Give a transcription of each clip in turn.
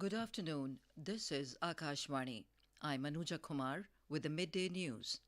Good afternoon. This is Akashvani. I'm Anuja Kumar with the Midday News.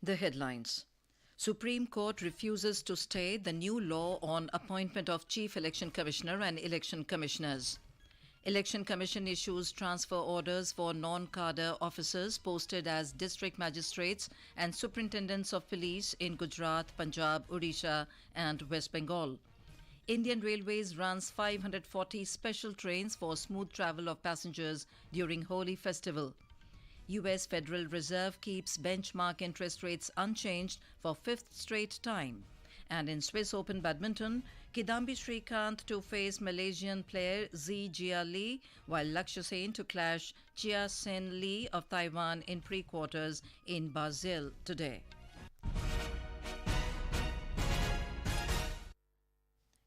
The headlines. Supreme Court refuses to stay the new law on appointment of Chief Election Commissioner and Election Commissioners. Election Commission issues transfer orders for non-cadre officers posted as district magistrates and superintendents of police in Gujarat, Punjab, Odisha and West Bengal. Indian Railways runs 540 special trains for smooth travel of passengers during Holi festival. US Federal Reserve keeps benchmark interest rates unchanged for fifth straight time. And in Swiss Open Badminton, Kidambi Srikanth to face Malaysian player Zii Jia Lee, while Lakshya Sen to clash Chia-hsin Lee of Taiwan in pre-quarters in Basel today.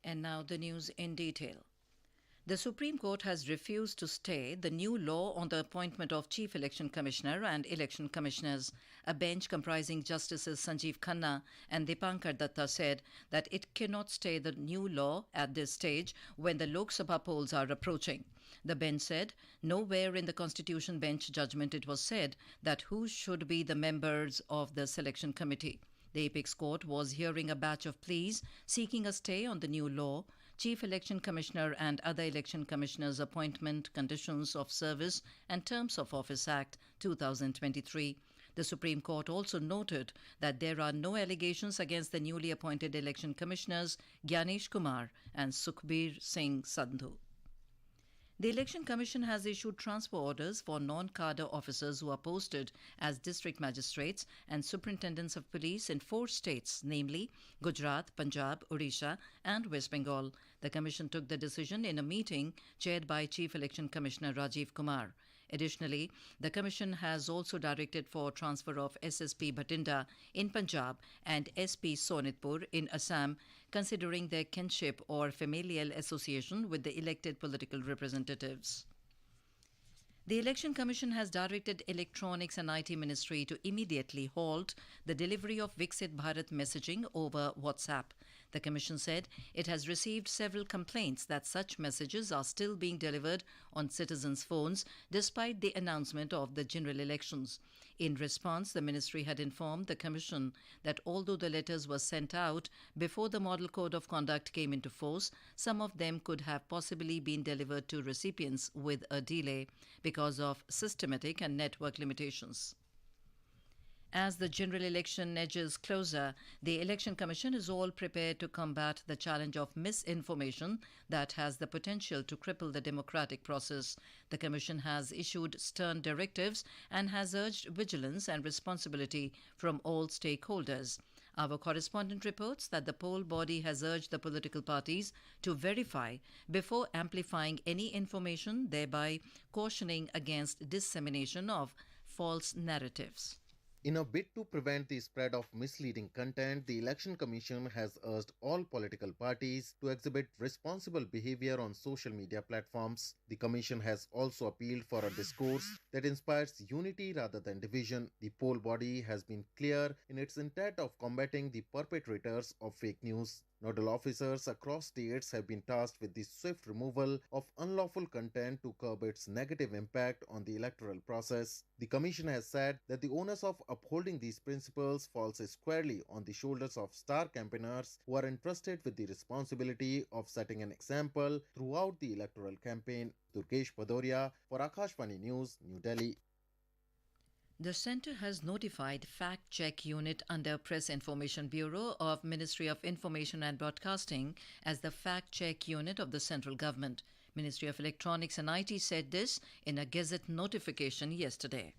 And now the news in detail. The Supreme Court has refused to stay the new law on the appointment of Chief Election Commissioner and Election Commissioners. A bench comprising Justices Sanjeev Khanna and Dipankar Datta said that it cannot stay the new law at this stage when the Lok Sabha polls are approaching. The bench said nowhere in the Constitution Bench judgment it was said that who should be the members of the selection committee. The Apex Court was hearing a batch of pleas seeking a stay on the new law, Chief Election Commissioner and other election commissioners' appointment, conditions of service and terms of office Act 2023. The Supreme Court also noted that there are no allegations against the newly appointed election commissioners Gyanesh Kumar and Sukhbir Singh Sandhu. The Election Commission has issued transfer orders for non-cadre officers who are posted as district magistrates and superintendents of police in 4 states, namely Gujarat, Punjab, Odisha and West Bengal. The Commission took the decision in a meeting chaired by Chief Election Commissioner Rajiv Kumar. Additionally, the Commission has also directed for transfer of SSP Bhatinda in Punjab and SP Sonitpur in Assam, considering their kinship or familial association with the elected political representatives. The Election Commission has directed Electronics and IT Ministry to immediately halt the delivery of Viksit Bharat messaging over WhatsApp. The Commission said it has received several complaints that such messages are still being delivered on citizens' phones despite the announcement of the general elections. In response, the Ministry had informed the Commission that although the letters were sent out before the Model Code of Conduct came into force, some of them could have possibly been delivered to recipients with a delay because of systematic and network limitations. As the general election edges closer, the Election Commission is all prepared to combat the challenge of misinformation that has the potential to cripple the democratic process. The Commission has issued stern directives and has urged vigilance and responsibility from all stakeholders. Our correspondent reports that the poll body has urged the political parties to verify before amplifying any information, thereby cautioning against dissemination of false narratives. In a bid to prevent the spread of misleading content, the Election Commission has urged all political parties to exhibit responsible behavior on social media platforms. The Commission has also appealed for a discourse that inspires unity rather than division. The poll body has been clear in its intent of combating the perpetrators of fake news. Nodal officers across states have been tasked with the swift removal of unlawful content to curb its negative impact on the electoral process. The Commission has said that the onus of upholding these principles falls squarely on the shoulders of star campaigners who are entrusted with the responsibility of setting an example throughout the electoral campaign. Durgesh Bhadoria for Akashvani News, New Delhi. The Centre has notified Fact Check Unit under Press Information Bureau of Ministry of Information and Broadcasting as the Fact Check Unit of the central government. Ministry of Electronics and IT said this in a Gazette notification yesterday.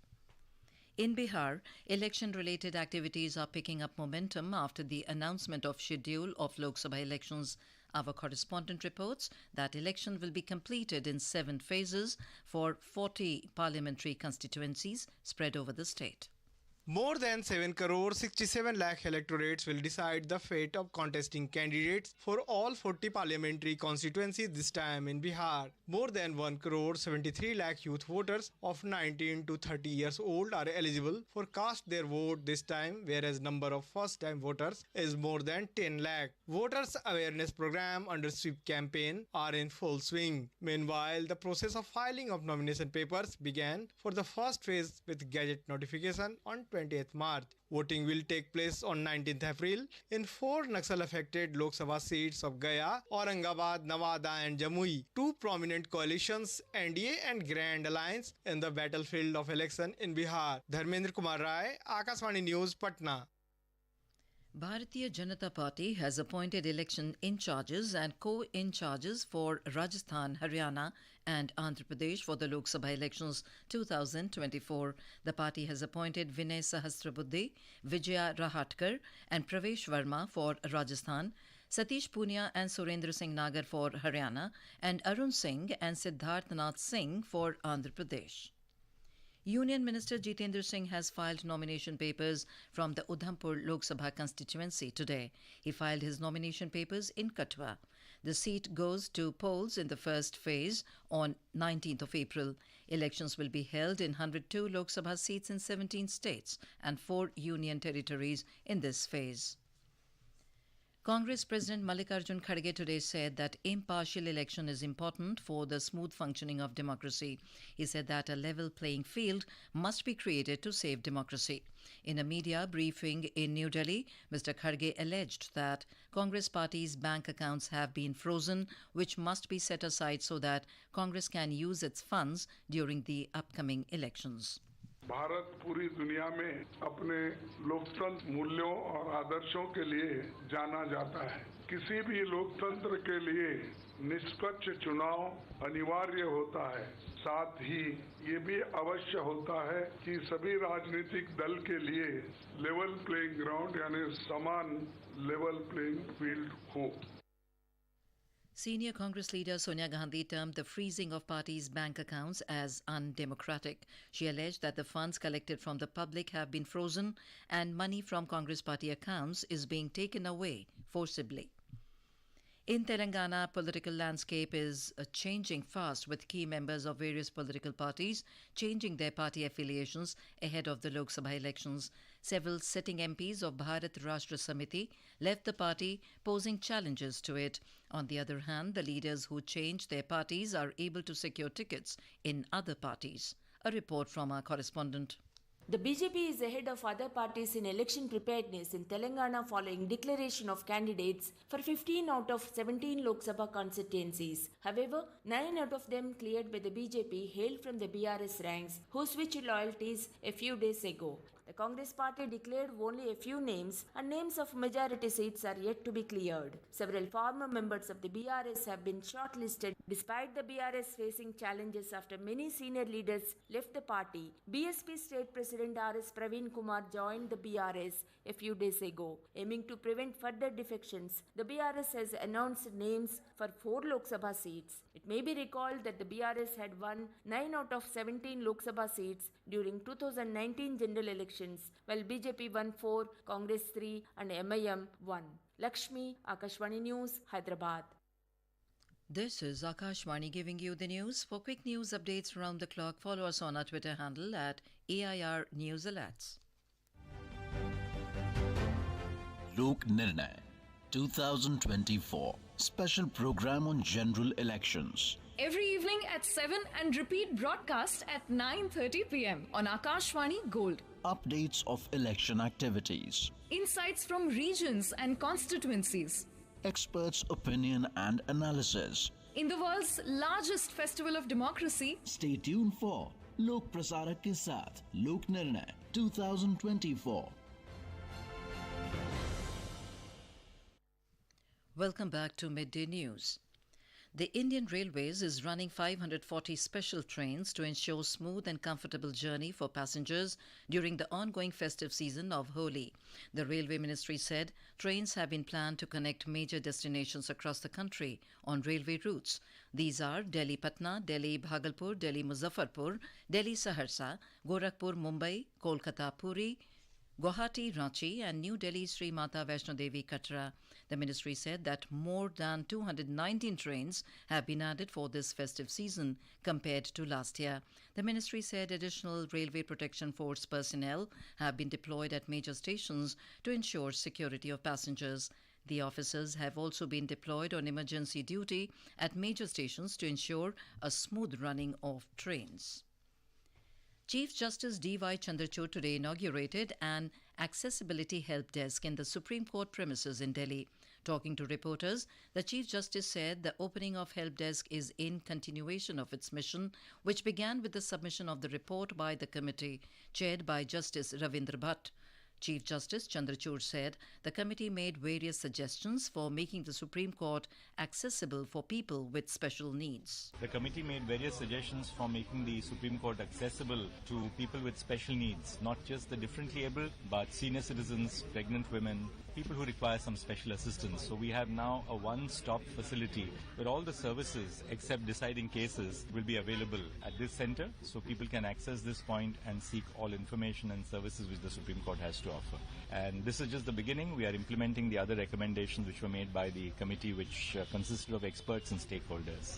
In Bihar, election-related activities are picking up momentum after the announcement of schedule of Lok Sabha elections. Our correspondent reports that election will be completed in 7 phases for 40 parliamentary constituencies spread over the state. More than 7 crore 67 lakh electorates will decide the fate of contesting candidates for all 40 parliamentary constituencies this time in Bihar. More than 1 crore 73 lakh youth voters of 19 to 30 years old are eligible for cast their vote this time, whereas number of first-time voters is more than 10 lakh. Voters awareness program under sweep campaign are in full swing. Meanwhile, the process of filing of nomination papers began for the first phase with gazette notification on 20th March. Voting will take place on 19th April in 4 Naxal-affected Lok Sabha seats of Gaya, Aurangabad, Nawada and Jamui. Two prominent coalitions, NDA and Grand Alliance, in the battlefield of election in Bihar. Dharmendra Kumar Rai, Akashvani News, Patna. Bharatiya Janata Party has appointed election in-charges and co-in-charges for Rajasthan, Haryana and Andhra Pradesh for the Lok Sabha elections 2024. The party has appointed Vinay Sahasrabuddhe, Vijaya Rahatkar and Pravesh Verma for Rajasthan, Satish Punia and Surendra Singh Nagar for Haryana and Arun Singh and Siddharth Nath Singh for Andhra Pradesh. Union Minister Jitendra Singh has filed nomination papers from the Udhampur Lok Sabha constituency today. He filed his nomination papers in Katwa. The seat goes to polls in the first phase on 19th of April. Elections will be held in 102 Lok Sabha seats in 17 states and 4 union territories in this phase. Congress President Mallikarjun Kharge today said that impartial election is important for the smooth functioning of democracy. He said that a level playing field must be created to save democracy. In a media briefing in New Delhi, Mr. Kharge alleged that Congress party's bank accounts have been frozen, which must be set aside so that Congress can use its funds during the upcoming elections. Bharat पूरी दुनिया में अपने लोकतंत्र मूल्यों और आदर्शों के लिए जाना जाता है। किसी भी लोकतंत्र के लिए निष्पक्ष चुनाव अनिवार्य होता है। साथ ही ये भी अवश्य होता है कि सभी राजनीतिक दल के लिए लेवल प्लेइंग ग्राउंड यानी समान लेवल प्लेइंग फील्ड हो। Senior Congress leader Sonia Gandhi termed the freezing of parties' bank accounts as undemocratic. She alleged that the funds collected from the public have been frozen and money from Congress party accounts is being taken away forcibly. In Telangana, political landscape is changing fast, with key members of various political parties changing their party affiliations ahead of the Lok Sabha elections. Several sitting MPs of Bharat Rashtra Samiti left the party, posing challenges to it. On the other hand, the leaders who changed their parties are able to secure tickets in other parties. A report from our correspondent. The BJP is ahead of other parties in election preparedness in Telangana following declaration of candidates for 15 out of 17 Lok Sabha constituencies. However, 9 out of them cleared by the BJP hail from the BRS ranks, who switched loyalties a few days ago. The Congress party declared only a few names, and names of majority seats are yet to be cleared. Several former members of the BRS have been shortlisted despite the BRS facing challenges after many senior leaders left the party. BSP State President R.S. Praveen Kumar joined the BRS a few days ago. Aiming to prevent further defections, the BRS has announced names for 4 Lok Sabha seats. It may be recalled that the BRS had won 9 out of 17 Lok Sabha seats during 2019 general elections, while BJP won 4, Congress 3 and MIM 1. Lakshmi, Akashvani News, Hyderabad. This is Akashvani giving you the news. For quick news updates around the clock, follow us on our Twitter handle at AIR News Alerts. Lok Nirnay 2024 special program on general elections. Every evening at 7 and repeat broadcast at 9:30 p.m. on Akashvani Gold. Updates of election activities. Insights from regions and constituencies. Experts' opinion and analysis. In the world's largest festival of democracy, Stay tuned for Lok Prasarak ke saath Lok Nirnay 2024. Welcome back to Midday News. The Indian Railways is running 540 special trains to ensure smooth and comfortable journey for passengers during the ongoing festive season of Holi. The Railway Ministry said trains have been planned to connect major destinations across the country on railway routes. These are Delhi Patna, Delhi Bhagalpur, Delhi Muzaffarpur, Delhi Saharsa, Gorakhpur Mumbai, Kolkata Puri, Guwahati, Ranchi and New Delhi Sri Mata Vaishno Devi Katra. The ministry said that more than 219 trains have been added for this festive season compared to last year. The ministry said additional Railway Protection Force personnel have been deployed at major stations to ensure security of passengers. The officers have also been deployed on emergency duty at major stations to ensure a smooth running of trains. Chief Justice D.Y. Chandrachud today inaugurated an accessibility help desk in the Supreme Court premises in Delhi. Talking to reporters, the Chief Justice said the opening of help desk is in continuation of its mission, which began with the submission of the report by the committee chaired by Justice Ravindra Bhatt. Chief Justice Chandrachud said the committee made various suggestions for making the Supreme Court accessible for people with special needs. The committee made various suggestions for making the Supreme Court accessible to people with special needs, not just the differently abled, but senior citizens, pregnant women, people who require some special assistance. So we have now a one-stop facility where all the services except deciding cases will be available at this center, so people can access this point and seek all information and services which the Supreme Court has to offer. And this is just the beginning. We are implementing the other recommendations which were made by the committee, which consisted of experts and stakeholders.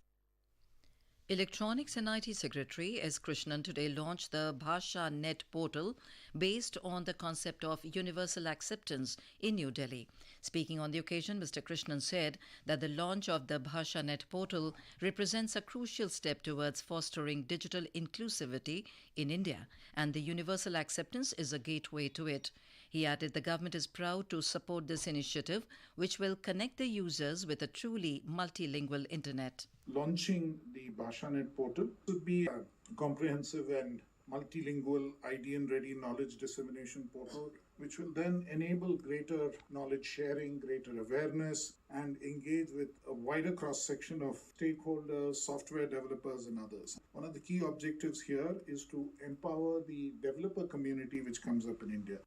Electronics and IT Secretary S. Krishnan today launched the Bhasha Net portal based on the concept of universal acceptance in New Delhi. Speaking on the occasion, Mr. Krishnan said that the launch of the Bhasha Net portal represents a crucial step towards fostering digital inclusivity in India, and the universal acceptance is a gateway to it. He added the government is proud to support this initiative, which will connect the users with a truly multilingual internet. Launching the BhashaNet portal would be a comprehensive and multilingual IDN-ready knowledge dissemination portal, which will then enable greater knowledge sharing, greater awareness, and engage with a wider cross-section of stakeholders, software developers, and others. One of the key objectives here is to empower the developer community which comes up in India.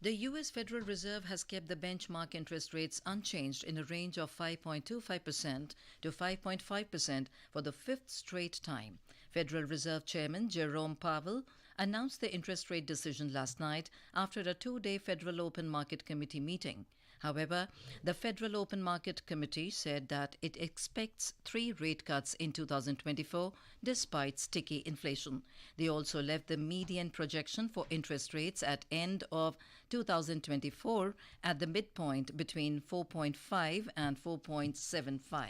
The U.S. Federal Reserve has kept the benchmark interest rates unchanged in a range of 5.25% to 5.5% for the fifth straight time. Federal Reserve Chairman Jerome Powell announced the interest rate decision last night after a two-day Federal Open Market Committee meeting. However, the Federal Open Market Committee said that it expects 3 rate cuts in 2024 despite sticky inflation. They also left the median projection for interest rates at end of 2024 at the midpoint between 4.5 and 4.75.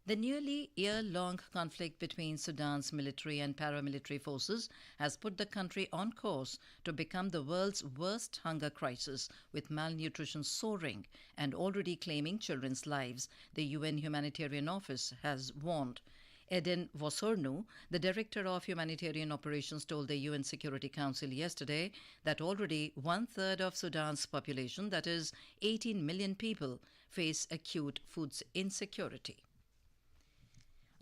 The nearly year-long conflict between Sudan's military and paramilitary forces has put the country on course to become the world's worst hunger crisis, with malnutrition soaring and already claiming children's lives, the UN Humanitarian Office has warned. Eden Vosornu, the Director of Humanitarian Operations, told the UN Security Council yesterday that already one-third of Sudan's population, that is 18 million people, face acute food insecurity.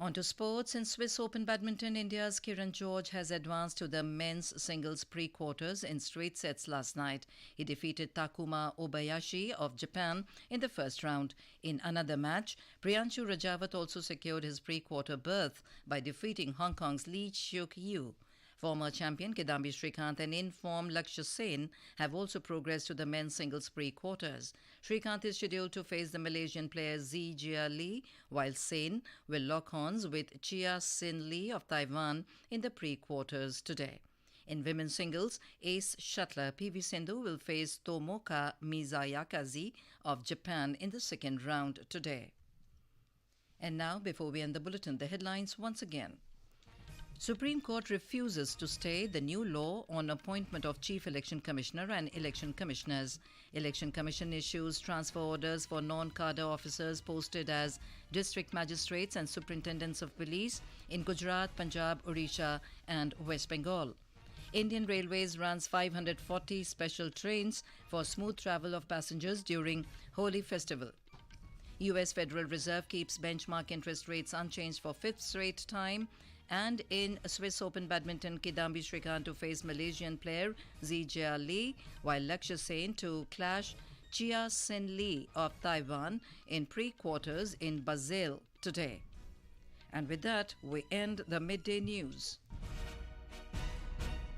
On to sports. In Swiss Open Badminton, India's Kiran George has advanced to the men's singles pre-quarters in straight sets last night. He defeated Takuma Obayashi of Japan in the first round. In another match, Priyanshu Rajawat also secured his pre-quarter berth by defeating Hong Kong's Lee Seok-yu. Former champion Kidambi Srikanth and in-form Lakshya Sen have also progressed to the men's singles pre-quarters. Srikanth is scheduled to face the Malaysian player Zii Jia Lee, while Sen will lock horns with Chia-hsin Lee of Taiwan in the pre-quarters today. In women's singles, ace shuttler PV Sindhu will face Tomoka Mizayakaze of Japan in the second round today. And now, before we end the bulletin, the headlines once again. Supreme Court refuses to stay the new law on appointment of Chief Election Commissioner and Election Commissioners. Election Commission issues transfer orders for non-cadre officers posted as District Magistrates and Superintendents of Police in Gujarat, Punjab, Odisha and West Bengal. Indian Railways runs 540 special trains for smooth travel of passengers during Holi festival. U.S. Federal Reserve keeps benchmark interest rates unchanged for fifth straight time. And in Swiss Open Badminton, Kidambi Srikanth to face Malaysian player Zii Jia Lee, while Lakshya Sen to clash Chia-hsin Lee of Taiwan in pre-quarters in Basel today. And with that, we end the midday news.